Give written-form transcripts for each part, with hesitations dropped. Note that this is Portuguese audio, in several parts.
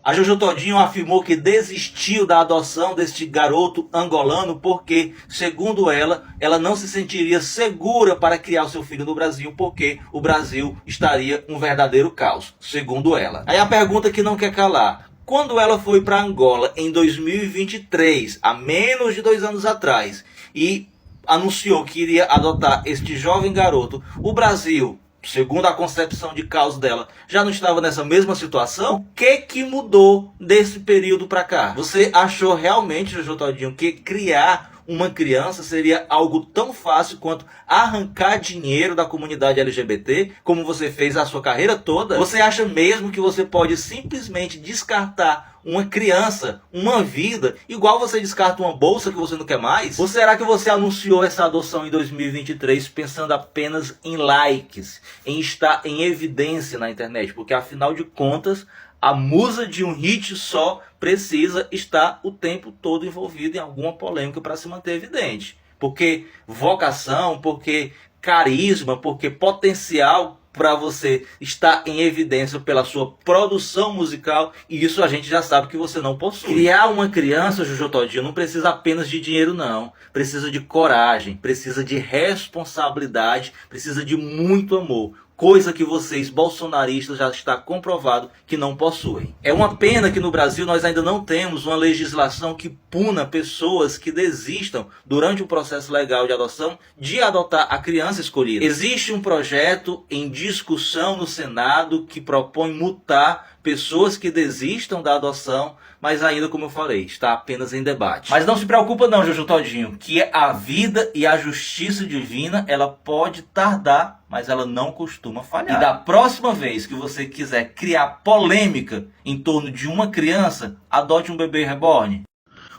A Jojo Todinho afirmou que desistiu da adoção deste garoto angolano porque, segundo ela não se sentiria segura para criar o seu filho no Brasil porque o Brasil estaria um verdadeiro caos, segundo ela. Aí a pergunta que não quer calar: quando ela foi para Angola em 2023, há menos de 2 anos atrás, e anunciou que iria adotar este jovem garoto, o Brasil, segundo a concepção de caos dela, já não estava nessa mesma situação? O que mudou desse período para cá? Você achou realmente, Jojo Todinho, que criar uma criança seria algo tão fácil quanto arrancar dinheiro da comunidade LGBT, como você fez a sua carreira toda? Você acha mesmo que você pode simplesmente descartar uma criança, uma vida, igual você descarta uma bolsa que você não quer mais? Ou será que você anunciou essa adoção em 2023 pensando apenas em likes, em estar em evidência na internet? Porque afinal de contas, a musa de um hit só precisa estar o tempo todo envolvida em alguma polêmica para se manter evidente. Porque vocação, porque carisma, porque potencial para você estar em evidência pela sua produção musical, e isso a gente já sabe que você não possui. Criar uma criança, Jojo Todinho, não precisa apenas de dinheiro não, precisa de coragem, precisa de responsabilidade, precisa de muito amor. Coisa que vocês, bolsonaristas, já está comprovado que não possuem. É uma pena que no Brasil nós ainda não temos uma legislação que puna pessoas que desistam durante o processo legal de adoção de adotar a criança escolhida. Existe um projeto em discussão no Senado que propõe multar pessoas que desistam da adoção, mas ainda, como eu falei, está apenas em debate. Mas não se preocupa não, Jojo Todinho, que a vida e a justiça divina, ela pode tardar, mas ela não costuma falhar. E da próxima vez que você quiser criar polêmica em torno de uma criança, adote um bebê reborn.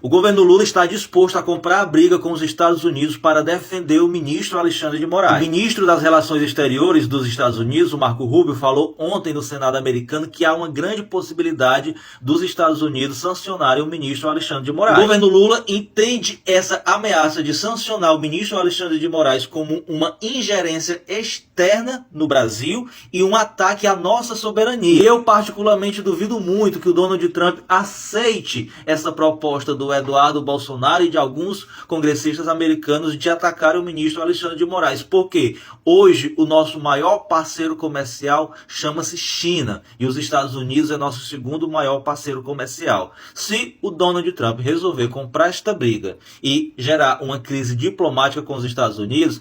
O governo Lula está disposto a comprar a briga com os Estados Unidos para defender o ministro Alexandre de Moraes. O ministro das Relações Exteriores dos Estados Unidos, o Marco Rubio, falou ontem no Senado americano que há uma grande possibilidade dos Estados Unidos sancionarem o ministro Alexandre de Moraes. O governo Lula entende essa ameaça de sancionar o ministro Alexandre de Moraes como uma ingerência externa no Brasil e um ataque à nossa soberania. Eu particularmente duvido muito que o Donald Trump aceite essa proposta do Eduardo Bolsonaro e de alguns congressistas americanos de atacar o ministro Alexandre de Moraes, porque hoje o nosso maior parceiro comercial chama-se China e os Estados Unidos é nosso segundo maior parceiro comercial. Se o Donald Trump resolver comprar esta briga e gerar uma crise diplomática com os Estados Unidos,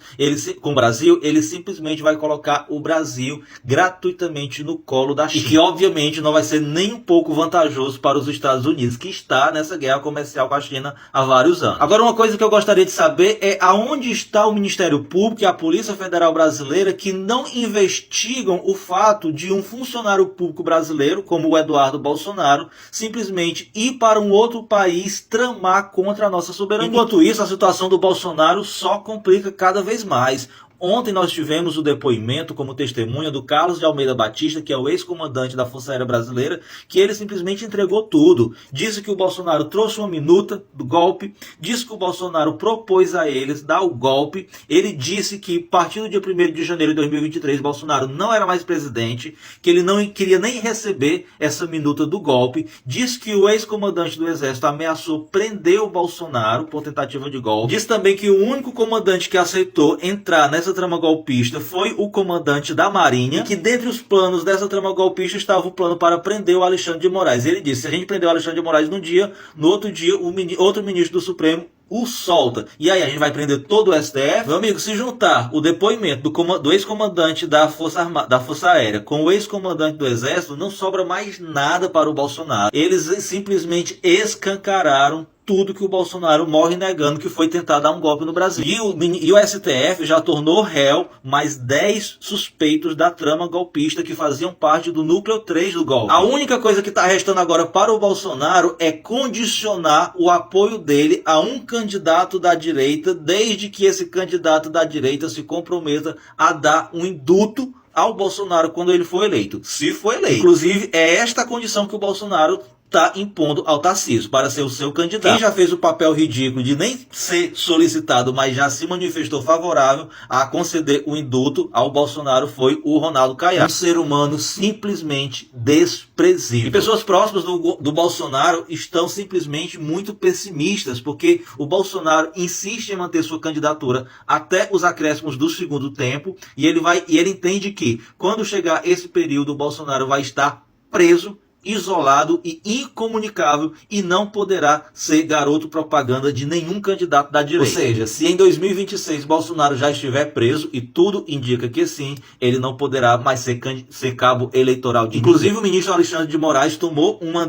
com o Brasil, ele simplesmente vai colocar o Brasil gratuitamente no colo da China, e que obviamente não vai ser nem um pouco vantajoso para os Estados Unidos, que está nessa guerra comercial com a China há vários anos. Agora, uma coisa que eu gostaria de saber é aonde está o Ministério Público e a Polícia Federal Brasileira que não investigam o fato de um funcionário público brasileiro, como o Eduardo Bolsonaro, simplesmente ir para um outro país tramar contra a nossa soberania. Enquanto isso, a situação do Bolsonaro só complica cada vez mais. Ontem nós tivemos o depoimento como testemunha do Carlos de Almeida Batista, que é o ex-comandante da Força Aérea Brasileira, que ele simplesmente entregou tudo. Disse que o Bolsonaro trouxe uma minuta do golpe, disse que o Bolsonaro propôs a eles dar o golpe, ele disse que a partir do dia 1º de janeiro de 2023 Bolsonaro não era mais presidente, que ele não queria nem receber essa minuta do golpe, disse que o ex-comandante do Exército ameaçou prender o Bolsonaro por tentativa de golpe, disse também que o único comandante que aceitou entrar nessa trama golpista foi o comandante da Marinha, e que dentre os planos dessa trama golpista estava o plano para prender o Alexandre de Moraes. Ele disse: se a gente prender o Alexandre de Moraes num dia, no outro dia outro ministro do Supremo o solta. E aí a gente vai prender todo o STF? Meu amigo, se juntar o depoimento do ex-comandante da Força Aérea com o ex-comandante do Exército, não sobra mais nada para o Bolsonaro. Eles simplesmente escancararam tudo que o Bolsonaro morre negando, que foi tentar dar um golpe no Brasil. E o STF já tornou réu mais 10 suspeitos da trama golpista que faziam parte do núcleo 3 do golpe. A única coisa que está restando agora para o Bolsonaro é condicionar o apoio dele a um candidato da direita, desde que esse candidato da direita se comprometa a dar um induto ao Bolsonaro quando ele for eleito. Se for eleito. Inclusive, é esta a condição que o Bolsonaro está impondo ao Tarcísio para ser o seu candidato. Quem já fez o papel ridículo de nem ser solicitado, mas já se manifestou favorável a conceder o indulto ao Bolsonaro foi o Ronaldo Caiado. Um ser humano simplesmente desprezível. E pessoas próximas do Bolsonaro estão simplesmente muito pessimistas, porque o Bolsonaro insiste em manter sua candidatura até os acréscimos do segundo tempo, e ele entende que quando chegar esse período o Bolsonaro vai estar preso, isolado e incomunicável e não poderá ser garoto propaganda de nenhum candidato da direita. Ou seja, se em 2026 Bolsonaro já estiver preso, e tudo indica que sim, ele não poderá mais ser cabo eleitoral de ninguém. Inclusive o ministro Alexandre de Moraes tomou uma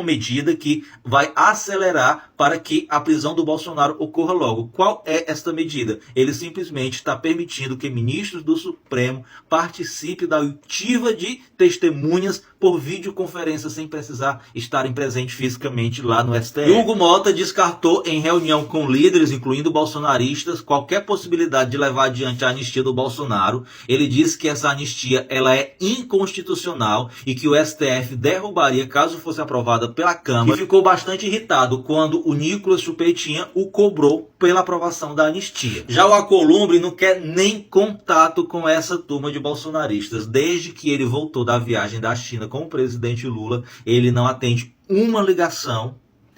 medida que vai acelerar para que a prisão do Bolsonaro ocorra logo. Qual é esta medida? Ele simplesmente está permitindo que ministros do Supremo participem da oitiva de testemunhas por videoconferência sem precisar estarem presentes fisicamente lá no STF. Hugo Mota descartou em reunião com líderes, incluindo bolsonaristas, qualquer possibilidade de levar adiante a anistia do Bolsonaro. Ele disse que essa anistia ela é inconstitucional e que o STF derrubaria caso fosse aprovada pela Câmara. E ficou bastante irritado quando o Nicolas Chupetinha o cobrou pela aprovação da anistia. Já o Alcolumbre não quer nem contato com essa turma de bolsonaristas. Desde que ele voltou da viagem da China com o presidente Lula, ele não atende uma ligação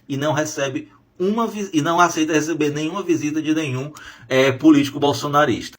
e não aceita receber nenhuma visita de nenhum político bolsonarista.